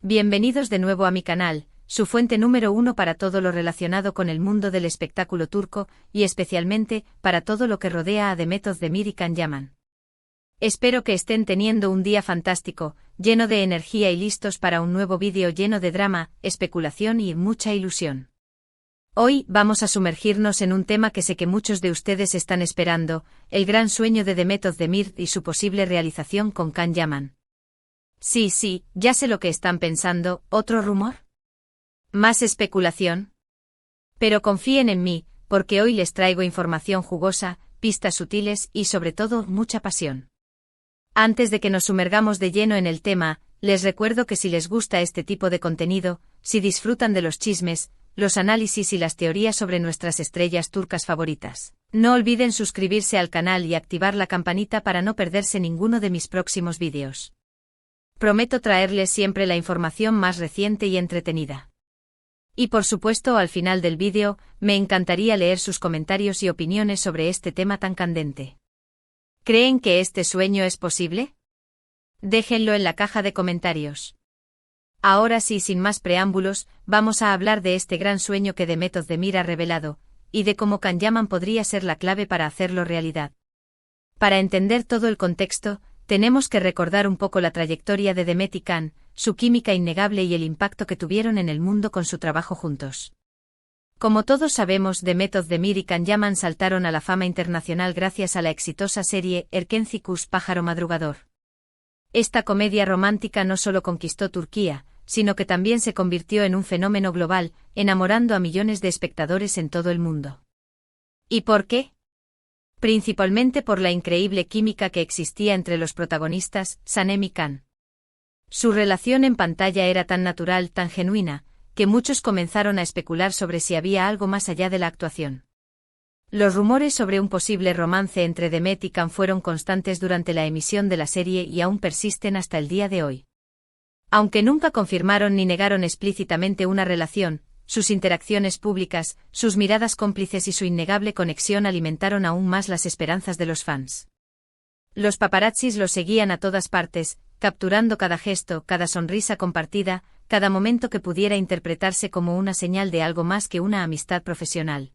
Bienvenidos de nuevo a mi canal, su fuente número 1 para todo lo relacionado con el mundo del espectáculo turco, y especialmente, para todo lo que rodea a Demet Özdemir y Can Yaman. Espero que estén teniendo un día fantástico, lleno de energía y listos para un nuevo vídeo lleno de drama, especulación y mucha ilusión. Hoy vamos a sumergirnos en un tema que sé que muchos de ustedes están esperando, el gran sueño de Demet Özdemir y su posible realización con Can Yaman. Sí, ya sé lo que están pensando, ¿otro rumor? ¿Más especulación? Pero confíen en mí, porque hoy les traigo información jugosa, pistas sutiles y sobre todo mucha pasión. Antes de que nos sumergamos de lleno en el tema, les recuerdo que si les gusta este tipo de contenido, si disfrutan de los chismes, los análisis y las teorías sobre nuestras estrellas turcas favoritas, no olviden suscribirse al canal y activar la campanita para no perderse ninguno de mis próximos vídeos. Prometo traerles siempre la información más reciente y entretenida. Y por supuesto al final del vídeo, me encantaría leer sus comentarios y opiniones sobre este tema tan candente. ¿Creen que este sueño es posible? Déjenlo en la caja de comentarios. Ahora sí, sin más preámbulos, vamos a hablar de este gran sueño que Demet Özdemir ha revelado, y de cómo Can Yaman podría ser la clave para hacerlo realidad. Para entender todo el contexto, tenemos que recordar un poco la trayectoria de Demet y Can, su química innegable y el impacto que tuvieron en el mundo con su trabajo juntos. Como todos sabemos, Demet Özdemir y Can Yaman saltaron a la fama internacional gracias a la exitosa serie Erkenci Pájaro Madrugador. Esta comedia romántica no solo conquistó Turquía, sino que también se convirtió en un fenómeno global, enamorando a millones de espectadores en todo el mundo. ¿Y por qué? Principalmente por la increíble química que existía entre los protagonistas, Sanem y Can. Su relación en pantalla era tan natural, tan genuina, que muchos comenzaron a especular sobre si había algo más allá de la actuación. Los rumores sobre un posible romance entre Demet y Can fueron constantes durante la emisión de la serie y aún persisten hasta el día de hoy. Aunque nunca confirmaron ni negaron explícitamente una relación, sus interacciones públicas, sus miradas cómplices y su innegable conexión alimentaron aún más las esperanzas de los fans. Los paparazzis los seguían a todas partes, capturando cada gesto, cada sonrisa compartida, cada momento que pudiera interpretarse como una señal de algo más que una amistad profesional.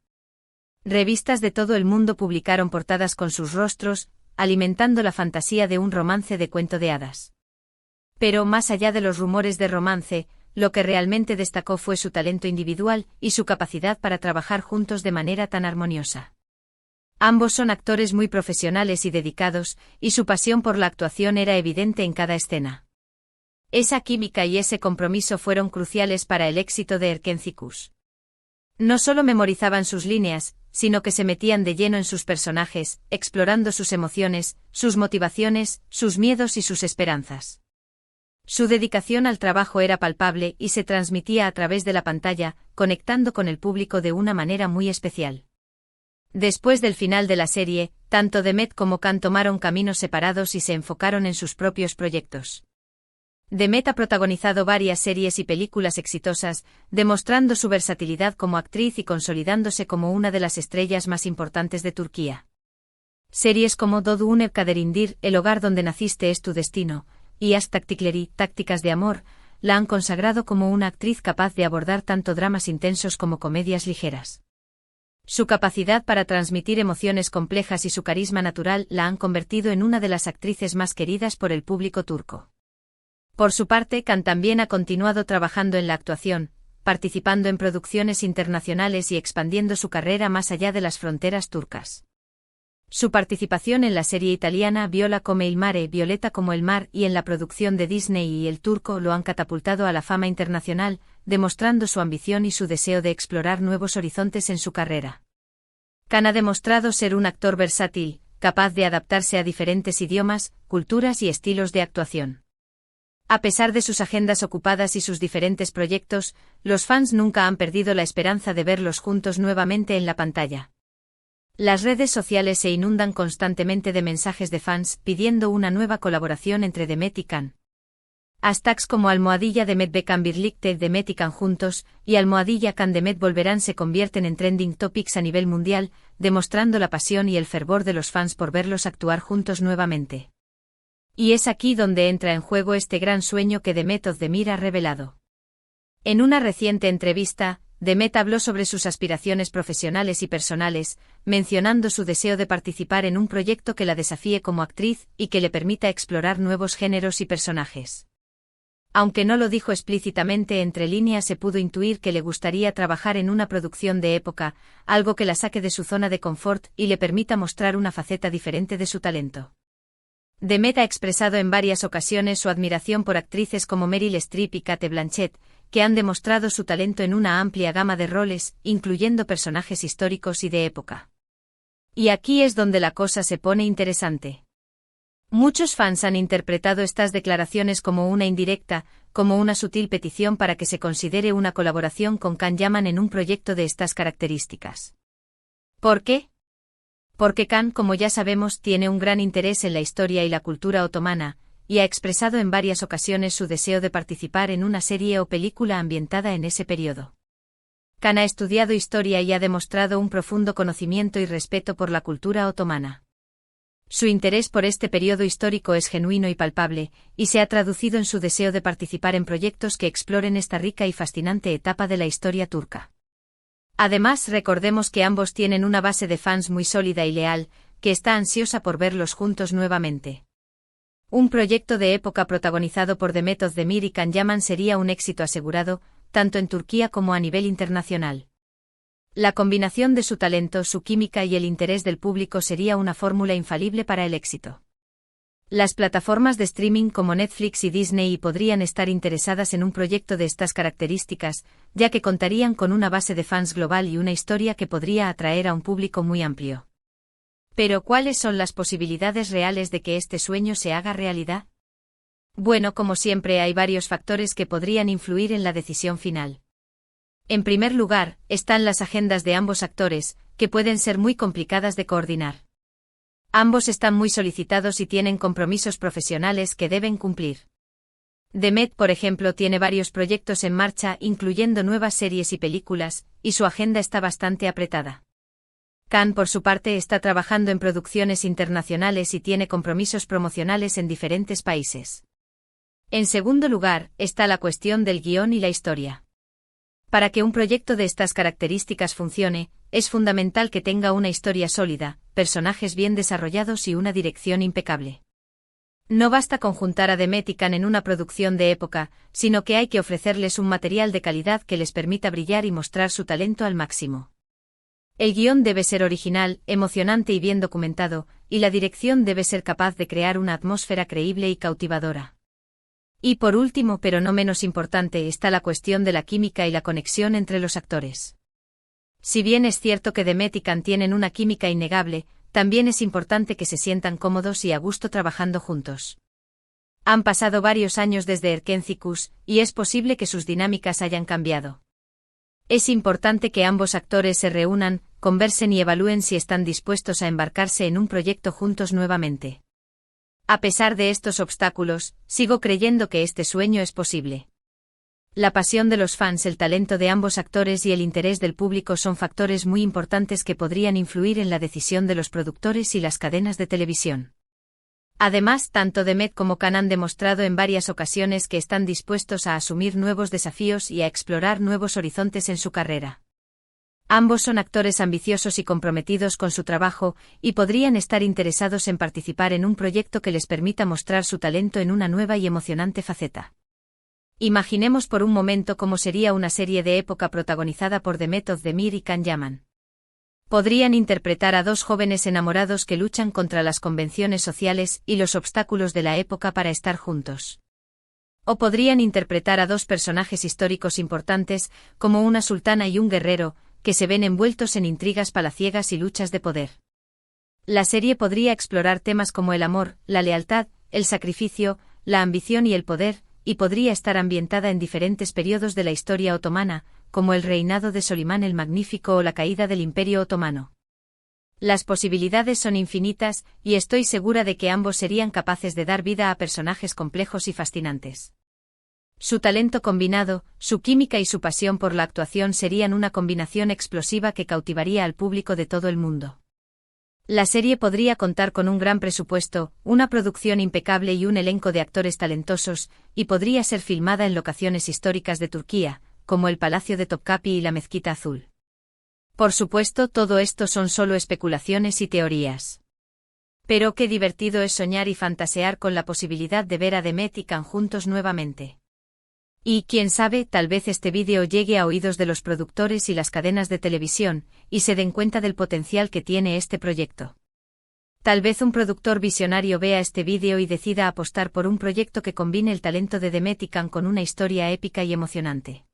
Revistas de todo el mundo publicaron portadas con sus rostros, alimentando la fantasía de un romance de cuento de hadas. Pero más allá de los rumores de romance, lo que realmente destacó fue su talento individual y su capacidad para trabajar juntos de manera tan armoniosa. Ambos son actores muy profesionales y dedicados, y su pasión por la actuación era evidente en cada escena. Esa química y ese compromiso fueron cruciales para el éxito de Erkenci. No solo memorizaban sus líneas, sino que se metían de lleno en sus personajes, explorando sus emociones, sus motivaciones, sus miedos y sus esperanzas. Su dedicación al trabajo era palpable y se transmitía a través de la pantalla, conectando con el público de una manera muy especial. Después del final de la serie, tanto Demet como Can tomaron caminos separados y se enfocaron en sus propios proyectos. Demet ha protagonizado varias series y películas exitosas, demostrando su versatilidad como actriz y consolidándose como una de las estrellas más importantes de Turquía. Series como Doğduğun Ev Kaderindir, El hogar donde naciste es tu destino, y Aşk Taktikleri, Tácticas de amor, la han consagrado como una actriz capaz de abordar tanto dramas intensos como comedias ligeras. Su capacidad para transmitir emociones complejas y su carisma natural la han convertido en una de las actrices más queridas por el público turco. Por su parte, Can también ha continuado trabajando en la actuación, participando en producciones internacionales y expandiendo su carrera más allá de las fronteras turcas. Su participación en la serie italiana Viola come il mare, Violeta como el mar, y en la producción de Disney y El Turco lo han catapultado a la fama internacional, demostrando su ambición y su deseo de explorar nuevos horizontes en su carrera. Can ha demostrado ser un actor versátil, capaz de adaptarse a diferentes idiomas, culturas y estilos de actuación. A pesar de sus agendas ocupadas y sus diferentes proyectos, los fans nunca han perdido la esperanza de verlos juntos nuevamente en la pantalla. Las redes sociales se inundan constantemente de mensajes de fans pidiendo una nueva colaboración entre Demet y Can. Hashtags como #Demet ve Can birlikte Demet y Can juntos, y #Can Demet volverán se convierten en trending topics a nivel mundial, demostrando la pasión y el fervor de los fans por verlos actuar juntos nuevamente. Y es aquí donde entra en juego este gran sueño que Demet Özdemir ha revelado. En una reciente entrevista, Demet habló sobre sus aspiraciones profesionales y personales, mencionando su deseo de participar en un proyecto que la desafíe como actriz y que le permita explorar nuevos géneros y personajes. Aunque no lo dijo explícitamente, entre líneas se pudo intuir que le gustaría trabajar en una producción de época, algo que la saque de su zona de confort y le permita mostrar una faceta diferente de su talento. Demet ha expresado en varias ocasiones su admiración por actrices como Meryl Streep y Cate Blanchett, que han demostrado su talento en una amplia gama de roles, incluyendo personajes históricos y de época. Y aquí es donde la cosa se pone interesante. Muchos fans han interpretado estas declaraciones como una indirecta, como una sutil petición para que se considere una colaboración con Can Yaman en un proyecto de estas características. ¿Por qué? Porque Can, como ya sabemos, tiene un gran interés en la historia y la cultura otomana, y ha expresado en varias ocasiones su deseo de participar en una serie o película ambientada en ese periodo. Can ha estudiado historia y ha demostrado un profundo conocimiento y respeto por la cultura otomana. Su interés por este periodo histórico es genuino y palpable, y se ha traducido en su deseo de participar en proyectos que exploren esta rica y fascinante etapa de la historia turca. Además, recordemos que ambos tienen una base de fans muy sólida y leal, que está ansiosa por verlos juntos nuevamente. Un proyecto de época protagonizado por Demet Özdemir y Can Yaman sería un éxito asegurado, tanto en Turquía como a nivel internacional. La combinación de su talento, su química y el interés del público sería una fórmula infalible para el éxito. Las plataformas de streaming como Netflix y Disney podrían estar interesadas en un proyecto de estas características, ya que contarían con una base de fans global y una historia que podría atraer a un público muy amplio. Pero ¿cuáles son las posibilidades reales de que este sueño se haga realidad? Bueno, como siempre, hay varios factores que podrían influir en la decisión final. En primer lugar, están las agendas de ambos actores, que pueden ser muy complicadas de coordinar. Ambos están muy solicitados y tienen compromisos profesionales que deben cumplir. Demet, por ejemplo, tiene varios proyectos en marcha, incluyendo nuevas series y películas, y su agenda está bastante apretada. Can, por su parte, está trabajando en producciones internacionales y tiene compromisos promocionales en diferentes países. En segundo lugar, está la cuestión del guión y la historia. Para que un proyecto de estas características funcione, es fundamental que tenga una historia sólida, personajes bien desarrollados y una dirección impecable. No basta con juntar a Demet y Can en una producción de época, sino que hay que ofrecerles un material de calidad que les permita brillar y mostrar su talento al máximo. El guión debe ser original, emocionante y bien documentado, y la dirección debe ser capaz de crear una atmósfera creíble y cautivadora. Y por último, pero no menos importante, está la cuestión de la química y la conexión entre los actores. Si bien es cierto que Demet y Can tienen una química innegable, también es importante que se sientan cómodos y a gusto trabajando juntos. Han pasado varios años desde Erkenci Kuş, y es posible que sus dinámicas hayan cambiado. Es importante que ambos actores se reúnan, conversen y evalúen si están dispuestos a embarcarse en un proyecto juntos nuevamente. A pesar de estos obstáculos, sigo creyendo que este sueño es posible. La pasión de los fans, el talento de ambos actores y el interés del público son factores muy importantes que podrían influir en la decisión de los productores y las cadenas de televisión. Además, tanto Demet como Can han demostrado en varias ocasiones que están dispuestos a asumir nuevos desafíos y a explorar nuevos horizontes en su carrera. Ambos son actores ambiciosos y comprometidos con su trabajo, y podrían estar interesados en participar en un proyecto que les permita mostrar su talento en una nueva y emocionante faceta. Imaginemos por un momento cómo sería una serie de época protagonizada por Demet Özdemir y Can Yaman. Podrían interpretar a dos jóvenes enamorados que luchan contra las convenciones sociales y los obstáculos de la época para estar juntos. O podrían interpretar a dos personajes históricos importantes, como una sultana y un guerrero, que se ven envueltos en intrigas palaciegas y luchas de poder. La serie podría explorar temas como el amor, la lealtad, el sacrificio, la ambición y el poder, y podría estar ambientada en diferentes periodos de la historia otomana, como el reinado de Solimán el Magnífico o la caída del Imperio Otomano. Las posibilidades son infinitas, y estoy segura de que ambos serían capaces de dar vida a personajes complejos y fascinantes. Su talento combinado, su química y su pasión por la actuación serían una combinación explosiva que cautivaría al público de todo el mundo. La serie podría contar con un gran presupuesto, una producción impecable y un elenco de actores talentosos, y podría ser filmada en locaciones históricas de Turquía, como el Palacio de Topkapi y la Mezquita Azul. Por supuesto, todo esto son solo especulaciones y teorías. Pero qué divertido es soñar y fantasear con la posibilidad de ver a Demet y Can juntos nuevamente. Y, quién sabe, tal vez este vídeo llegue a oídos de los productores y las cadenas de televisión, y se den cuenta del potencial que tiene este proyecto. Tal vez un productor visionario vea este vídeo y decida apostar por un proyecto que combine el talento de Demet y Can con una historia épica y emocionante.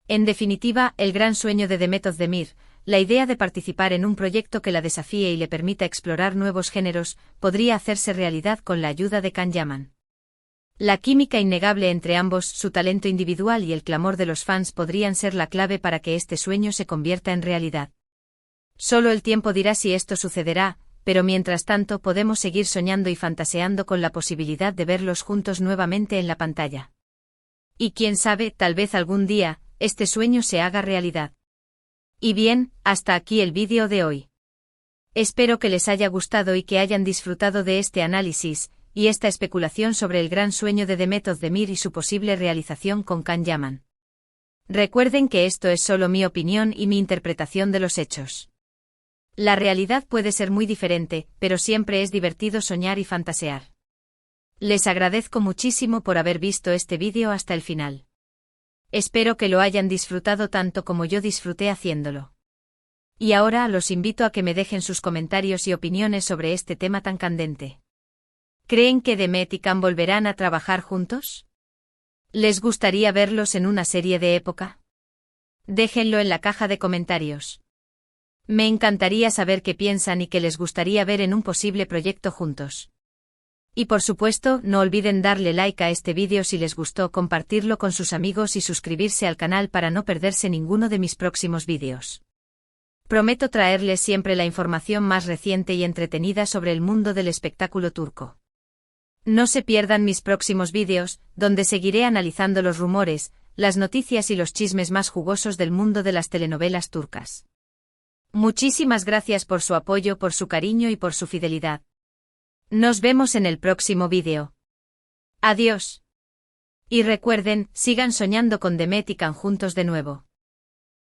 En definitiva, el gran sueño de Demet Özdemir, la idea de participar en un proyecto que la desafíe y le permita explorar nuevos géneros, podría hacerse realidad con la ayuda de Can Yaman. La química innegable entre ambos, su talento individual y el clamor de los fans podrían ser la clave para que este sueño se convierta en realidad. Solo el tiempo dirá si esto sucederá, pero mientras tanto podemos seguir soñando y fantaseando con la posibilidad de verlos juntos nuevamente en la pantalla. Y quién sabe, tal vez algún día, este sueño se haga realidad. Y bien, hasta aquí el vídeo de hoy. Espero que les haya gustado y que hayan disfrutado de este análisis, y esta especulación sobre el gran sueño de Demet Özdemir y su posible realización con Can Yaman. Recuerden que esto es solo mi opinión y mi interpretación de los hechos. La realidad puede ser muy diferente, pero siempre es divertido soñar y fantasear. Les agradezco muchísimo por haber visto este vídeo hasta el final. Espero que lo hayan disfrutado tanto como yo disfruté haciéndolo. Y ahora los invito a que me dejen sus comentarios y opiniones sobre este tema tan candente. ¿Creen que Demet y Can volverán a trabajar juntos? ¿Les gustaría verlos en una serie de época? Déjenlo en la caja de comentarios. Me encantaría saber qué piensan y qué les gustaría ver en un posible proyecto juntos. Y por supuesto, no olviden darle like a este vídeo si les gustó, compartirlo con sus amigos y suscribirse al canal para no perderse ninguno de mis próximos vídeos. Prometo traerles siempre la información más reciente y entretenida sobre el mundo del espectáculo turco. No se pierdan mis próximos vídeos, donde seguiré analizando los rumores, las noticias y los chismes más jugosos del mundo de las telenovelas turcas. Muchísimas gracias por su apoyo, por su cariño y por su fidelidad. Nos vemos en el próximo vídeo. Adiós. Y recuerden, sigan soñando con Demet y Can juntos de nuevo.